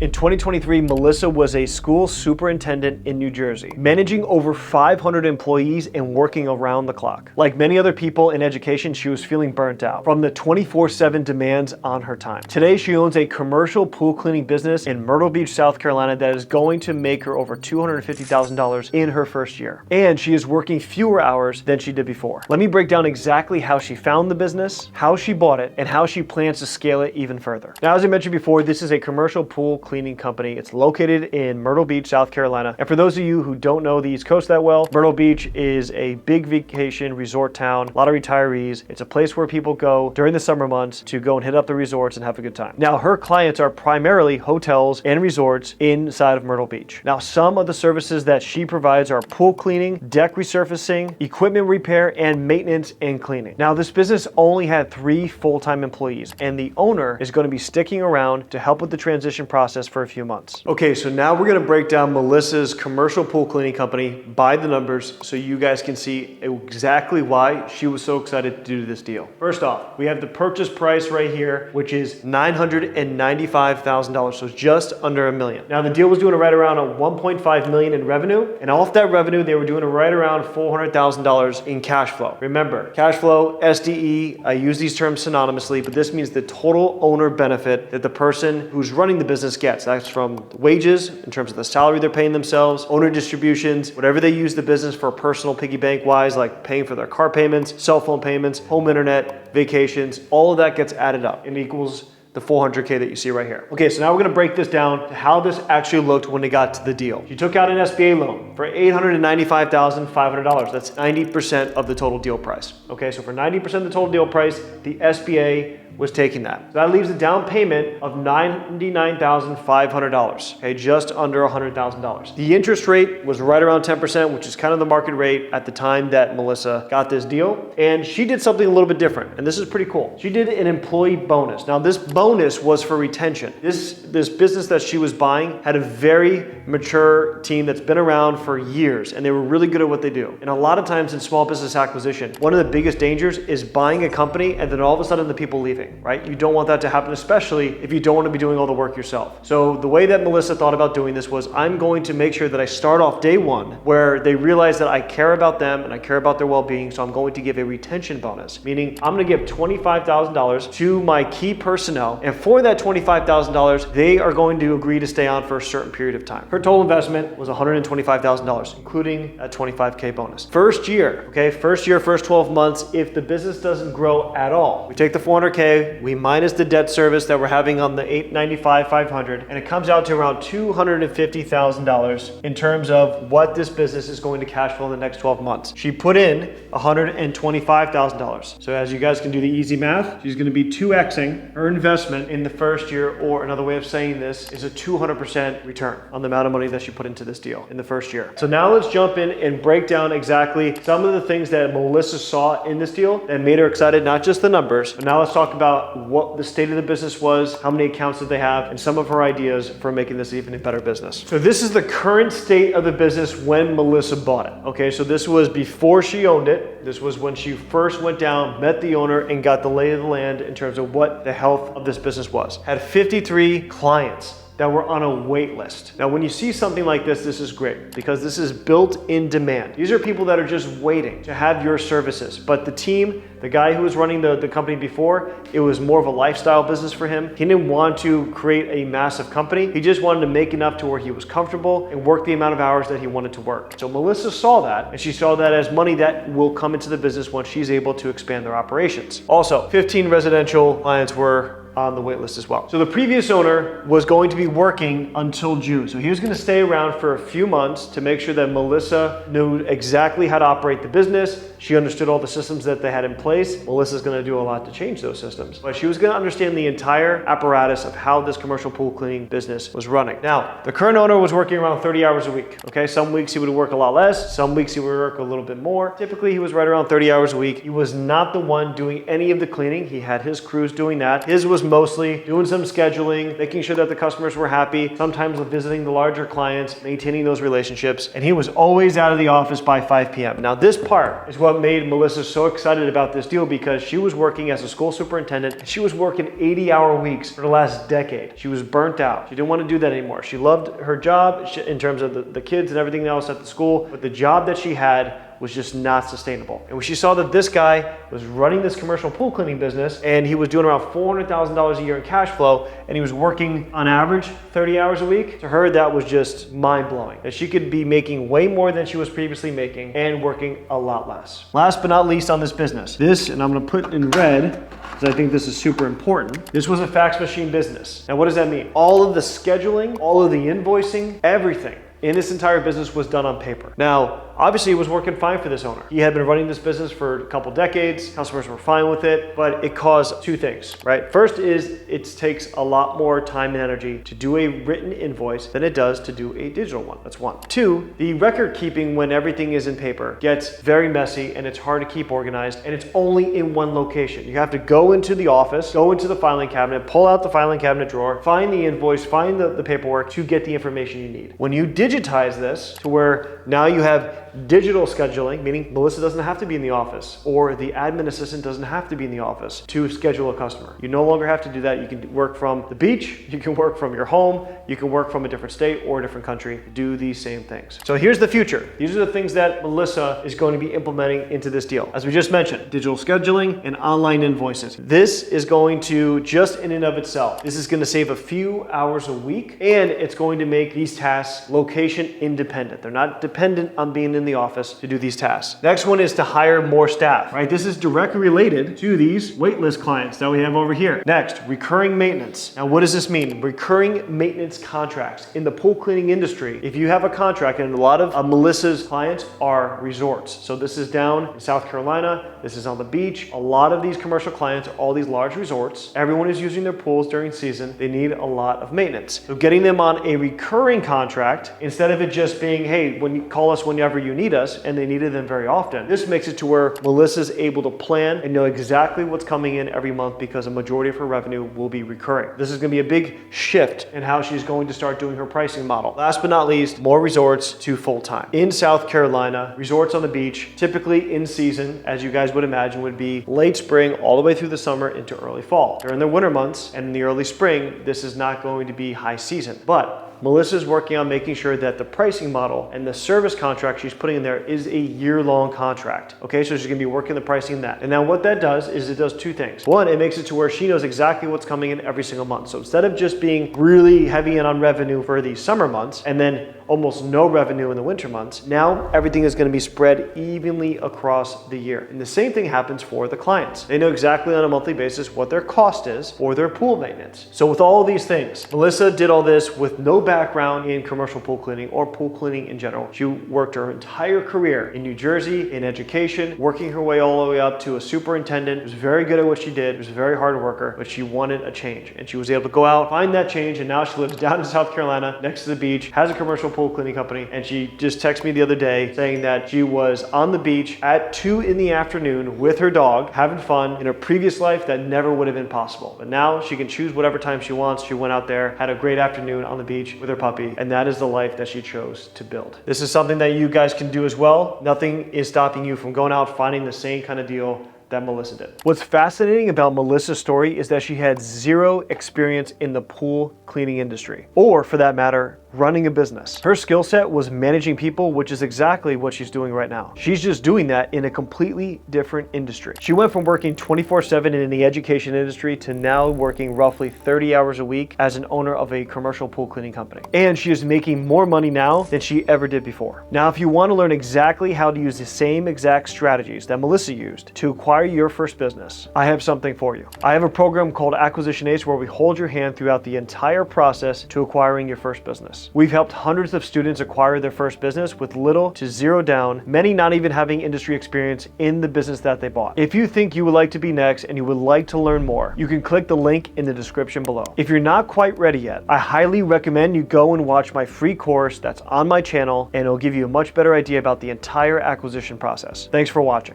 In 2023, Melissa was a school superintendent in New Jersey, managing over 500 employees and working around the clock. Like many other people in education, she was feeling burnt out from the 24/7 demands on her time. Today, she owns a commercial pool cleaning business in Myrtle Beach, South Carolina that is going to make her over $250,000 in her first year. And she is working fewer hours than she did before. Let me break down exactly how she found the business, how she bought it, and how she plans to scale it even further. Now, as I mentioned before, this is a commercial pool cleaning company. It's located in Myrtle Beach, South Carolina. And for those of you who don't know the East Coast that well, Myrtle Beach is a big vacation resort town, a lot of retirees. It's a place where people go during the summer months to go and hit up the resorts and have a good time. Now, her clients are primarily hotels and resorts inside of Myrtle Beach. Now, some of the services that she provides are pool cleaning, deck resurfacing, equipment repair, and maintenance and cleaning. Now, this business only had 3 full-time employees, and the owner is going to be sticking around to help with the transition process for a few months. Okay, so now we're gonna break down Melissa's commercial pool cleaning company by the numbers so you guys can see exactly why she was so excited to do this deal. First off, we have the purchase price right here, which is $995,000, so just under $1 million. Now the deal was doing right around $1.5 million in revenue, and off that revenue, they were doing right around $400,000 in cash flow. Remember, cash flow, SDE, I use these terms synonymously, but this means the total owner benefit that the person who's running the business gets. That's from wages, in terms of the salary they're paying themselves, owner distributions, whatever they use the business for personal piggy bank wise, like paying for their car payments, cell phone payments, home internet, vacations, all of that gets added up and equals the $400K that you see right here. Okay, so now we're gonna break this down to how this actually looked when they got to the deal. She took out an SBA loan for $895,500. That's 90% of the total deal price. Okay, so for 90% of the total deal price, the SBA was taking that. So that leaves a down payment of $99,500, okay, just under $100,000. The interest rate was right around 10%, which is kind of the market rate at the time that Melissa got this deal. And she did something a little bit different, and this is pretty cool. She did an employee bonus. Now, this bonus was for retention. This business that she was buying had a very mature team that's been around for years, and they were really good at what they do. And a lot of times in small business acquisition, one of the biggest dangers is buying a company and then all of a sudden the people leaving. Right? You don't want that to happen, especially if you don't want to be doing all the work yourself. So the way that Melissa thought about doing this was, I'm going to make sure that I start off day one where they realize that I care about them and I care about their well-being. So I'm going to give a retention bonus, meaning I'm going to give $25,000 to my key personnel. And for that $25,000, they are going to agree to stay on for a certain period of time. Her total investment was $125,000, including a $25K bonus. First year, okay, first 12 months, if the business doesn't grow at all, we take the $400K, we minus the debt service that we're having on the $895,500, and it comes out to around $250,000 in terms of what this business is going to cash flow in the next 12 months. She put in $125,000. So as you guys can do the easy math, she's going to be 2xing her investment in the first year, or another way of saying this is a 200% return on the amount of money that she put into this deal in the first year. So now let's jump in and break down exactly some of the things that Melissa saw in this deal that made her excited, not just the numbers, but now let's talk about what the state of the business was, how many accounts did they have, and some of her ideas for making this even a better business. So this is the current state of the business when Melissa bought it. Okay, so this was before she owned it. This was when she first went down, met the owner, and got the lay of the land in terms of what the health of this business was. Had 53 clients that were on a wait list. Now, when you see something like this is great because this is built-in demand. These are people that are just waiting to have your services. But the team, the guy who was running the company before, it was more of a lifestyle business for him. He didn't want to create a massive company. He just wanted to make enough to where he was comfortable and work the amount of hours that he wanted to work. So Melissa saw that, and she saw that as money that will come into the business once she's able to expand their operations. Also, 15 residential clients were on the wait list as well. So the previous owner was going to be working until June. So he was going to stay around for a few months to make sure that Melissa knew exactly how to operate the business. She understood all the systems that they had in place. Melissa's going to do a lot to change those systems, but she was going to understand the entire apparatus of how this commercial pool cleaning business was running. Now, the current owner was working around 30 hours a week. Okay, some weeks he would work a lot less. Some weeks he would work a little bit more. Typically, he was right around 30 hours a week. He was not the one doing any of the cleaning. He had his crews doing that. His was was mostly doing some scheduling, making sure that the customers were happy, sometimes visiting the larger clients, maintaining those relationships, and he was always out of the office by 5 p.m. Now this part is what made Melissa so excited about this deal, because she was working as a school superintendent. She was working 80-hour weeks for the last decade. She was burnt out. She didn't want to do that anymore. She loved her job in terms of the kids and everything else at the school, but the job that she had was just not sustainable. And when she saw that this guy was running this commercial pool cleaning business and he was doing around $400,000 a year in cash flow, and he was working on average 30 hours a week, to her that was just mind-blowing. That she could be making way more than she was previously making and working a lot less. Last but not least on this business, this, and I'm gonna put in red, because I think this is super important. This was a fax machine business. Now what does that mean? All of the scheduling, all of the invoicing, everything in this entire business was done on paper. Now, obviously it was working fine for this owner. He had been running this business for a couple decades. Customers were fine with it, but it caused two things, right? First is it takes a lot more time and energy to do a written invoice than it does to do a digital one. That's one. Two, the record keeping when everything is in paper gets very messy and it's hard to keep organized, and it's only in one location. You have to go into the office, go into the filing cabinet, pull out the filing cabinet drawer, find the invoice, find the paperwork to get the information you need. When you digitize this to where now you have digital scheduling, meaning Melissa doesn't have to be in the office, or the admin assistant doesn't have to be in the office to schedule a customer. You no longer have to do that. You can work from the beach, you can work from your home, you can work from a different state or a different country, do these same things. So here's the future. These are the things that Melissa is going to be implementing into this deal. As we just mentioned, digital scheduling and online invoices. This is going to, just in and of itself, this is going to save a few hours a week, and it's going to make these tasks location independent. They're not dependent on being in the office to do these tasks. Next one is to hire more staff, right? This is directly related to these waitlist clients that we have over here. Next, recurring maintenance. Now, what does this mean? Recurring maintenance contracts. In the pool cleaning industry, if you have a contract, and a lot of Melissa's clients are resorts. So this is down in South Carolina, this is on the beach. A lot of these commercial clients are all these large resorts. Everyone is using their pools during season. They need a lot of maintenance. So getting them on a recurring contract, instead of it just being, hey, when you call us whenever you need us, and they needed them very often. This makes it to where Melissa's able to plan and know exactly what's coming in every month, because a majority of her revenue will be recurring. This is going to be a big shift in how she's going to start doing her pricing model. Last but not least, more resorts to full-time. In South Carolina, resorts on the beach, typically in season, as you guys would imagine, would be late spring all the way through the summer into early fall. During the winter months and in the early spring, this is not going to be high season. But Melissa's working on making sure that the pricing model and the service contract she's putting in there is a year-long contract. Okay, so she's gonna be working the pricing in that. And now what that does is it does two things. One, it makes it to where she knows exactly what's coming in every single month. So instead of just being really heavy in on revenue for the summer months and then almost no revenue in the winter months, now everything is going to be spread evenly across the year. And the same thing happens for the clients. They know exactly on a monthly basis what their cost is for their pool maintenance. So with all of these things, Melissa did all this with no background in commercial pool cleaning or pool cleaning in general. She worked her entire career in New Jersey in education, working her way all the way up to a superintendent. She was very good at what she did. She was a very hard worker, but she wanted a change. And she was able to go out, find that change, and now she lives down in South Carolina next to the beach, has a commercial pool cleaning company, and she just texted me the other day saying that she was on the beach at 2 in the afternoon with her dog, having fun. In her previous life, that never would have been possible. But now she can choose whatever time she wants. She went out there, had a great afternoon on the beach with her puppy, and that is the life that she chose to build. This is something that you guys can do as well. Nothing is stopping you from going out, finding the same kind of deal that Melissa did. What's fascinating about Melissa's story is that she had zero experience in the pool cleaning industry, or for that matter, running a business. Her skill set was managing people, which is exactly what she's doing right now. She's just doing that in a completely different industry. She went from working 24/7 in the education industry to now working roughly 30 hours a week as an owner of a commercial pool cleaning company. And she is making more money now than she ever did before. Now, if you want to learn exactly how to use the same exact strategies that Melissa used to acquire your first business, I have something for you. I have a program called Acquisition Ace where we hold your hand throughout the entire process to acquiring your first business. We've helped hundreds of students acquire their first business with little to zero down, many not even having industry experience in the business that they bought. If you think you would like to be next and you would like to learn more, you can click the link in the description below. If you're not quite ready yet, I highly recommend you go and watch my free course that's on my channel, and it'll give you a much better idea about the entire acquisition process. Thanks for watching.